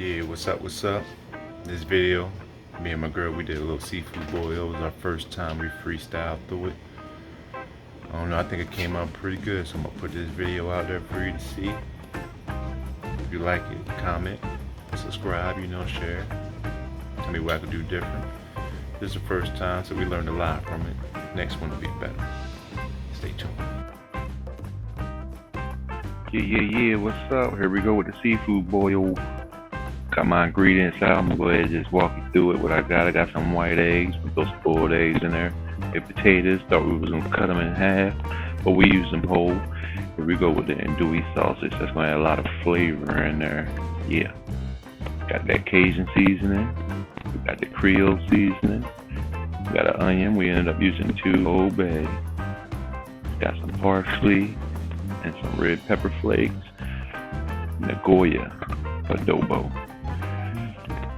Yeah, what's up, what's up? This video, me and my girl, we did a little seafood boil. It was our first time we freestyled through it. I don't know, I think it came out pretty good, so I'm gonna put this video out there for you to see. If you like it, comment, subscribe, share. Tell me what I could do different. This is the first time, so we learned a lot from it. Next one will be better. Stay tuned. Yeah, what's up? Here we go with the seafood boil. Got my ingredients out. I'm gonna go ahead and just walk you through it. What I got some white eggs, with those boiled eggs in there. And potatoes, thought we was gonna cut them in half, but we use them whole. Here we go with the andouille sausage. That's gonna add a lot of flavor in there. Yeah. Got that Cajun seasoning. We got the Creole seasoning. We got an onion. We ended up using 2 whole bags. Got some parsley and some red pepper flakes. And the Goya adobo.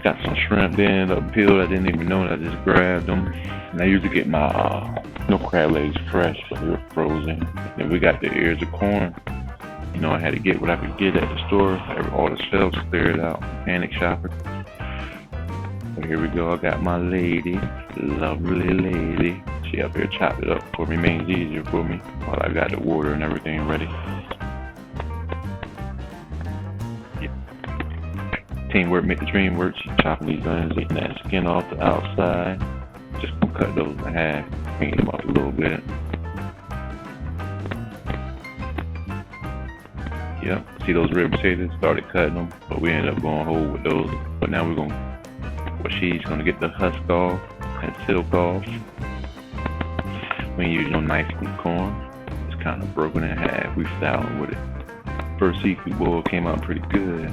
Got some shrimp that ended up peeled. I didn't even know that. I just grabbed them. And I usually get my no crab legs fresh, so they were frozen. Then we got the ears of corn. I had to get what I could get at the store. All the shelves cleared out. Panic shopping. So here we go. I got my lady, lovely lady. She up here chopped it up for me. Makes it easier for me while I got the water and everything ready. Teamwork make the dream work. She's chopping these onions, getting that skin off the outside. Just gonna cut those in half, clean them up a little bit. Yep, see those red potatoes? Started cutting them, but we ended up going whole with those. But now she's gonna get the husk off and silk off. We use no nice sweet corn. It's kind of broken in half. We styling with it. First seafood boil came out pretty good.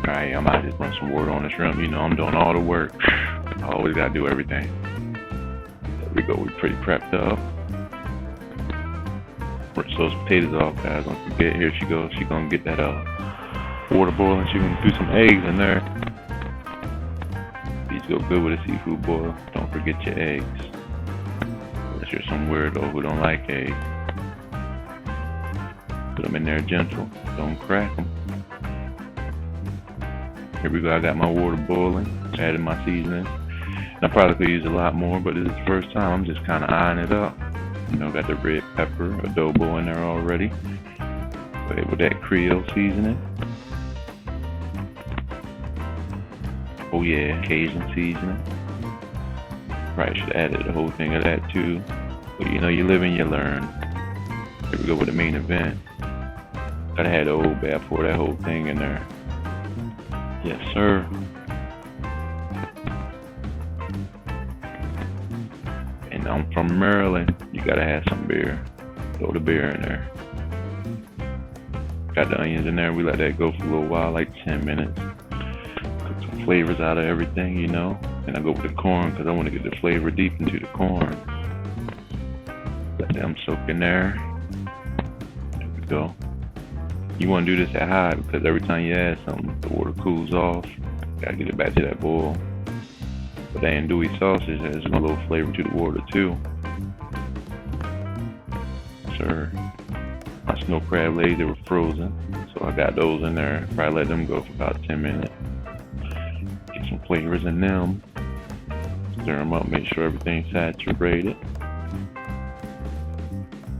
Alright, I might just run some water on the shrimp. I'm doing all the work. I always gotta do everything. There we go, we're pretty prepped up. Rinse those potatoes off, guys. Don't forget, here she goes. She's gonna get that water boiling. She's gonna do some eggs in there. These go good with a seafood boil. Don't forget your eggs. Unless you're some weirdo who don't like eggs. Put them in there gentle. Don't crack them. Here we go, I got my water boiling, added my seasoning. I probably could use a lot more, but this is the first time. I'm just kind of eyeing it up. Got the red pepper adobo in there already. Go ahead with that Creole seasoning. Oh yeah, Cajun seasoning. Probably should have added the whole thing of that too. But you live and you learn. Here we go with the main event. Gotta have the old bad pour that whole thing in there. Yes, sir. And I'm from Maryland. You gotta have some beer. Throw the beer in there. Got the onions in there. We let that go for a little while, like 10 minutes. Cook some flavors out of everything, And I go with the corn because I want to get the flavor deep into the corn. Let them soak in there. There we go. You want to do this at high because every time you add something, the water cools off. Gotta get it back to that boil. But that andouille sausage has a little flavor to the water too. Sir, my snow crab legs, they were frozen, so I got those in there. Probably let them go for about 10 minutes. Get some flavors in them. Stir them up, make sure everything's saturated.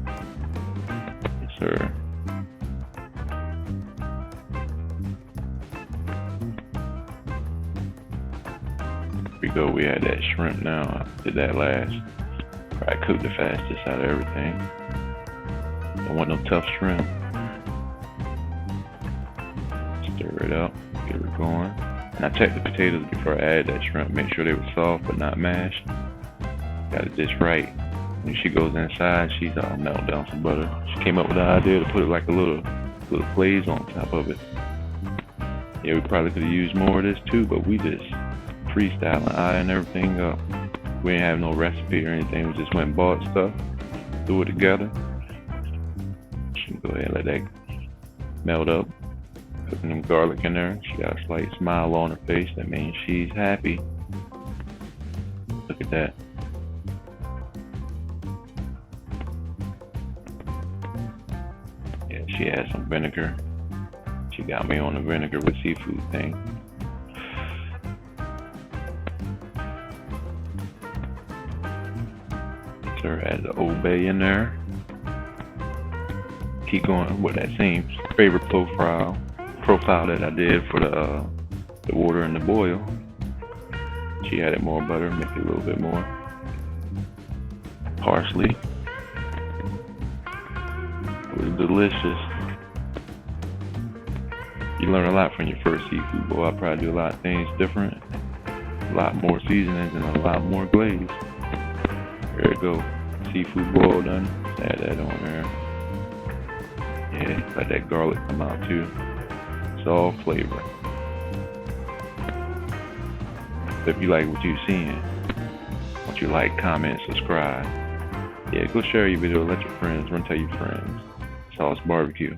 Yes, sir. We go, we had that shrimp now. I did that last. I cooked the fastest out of everything. Don't want no tough shrimp. Stir it up, get it going. And I checked the potatoes before I added that shrimp. Make sure they were soft but not mashed. Got it just right. When she goes inside, she's all melt down some butter. She came up with the idea to put it like a little glaze on top of it. Yeah, we probably could have used more of this too, but we just freestyling, eyeing everything up. We didn't have no recipe or anything. We just went and bought stuff, threw it together. She can go ahead and let that melt up. Cooking them garlic in there. She got a slight smile on her face. That means she's happy. Look at that. Yeah, she had some vinegar. She She got me on the vinegar with seafood thing. So add the Old Bay in there. Keep going with that same favorite profile that I did for the water and the boil. She added more butter, make it a little bit more. Parsley. It was delicious. You learn a lot from your first seafood boil. I'll probably do a lot of things different. A lot more seasonings and a lot more glaze. There we go. Seafood boil done. Add that on there. Yeah, let that garlic come out too. It's all flavor. If you like what you're seeing, what you like, comment, subscribe. Yeah, go share your video, let your friends, run tell your friends. It's HauseBBQ.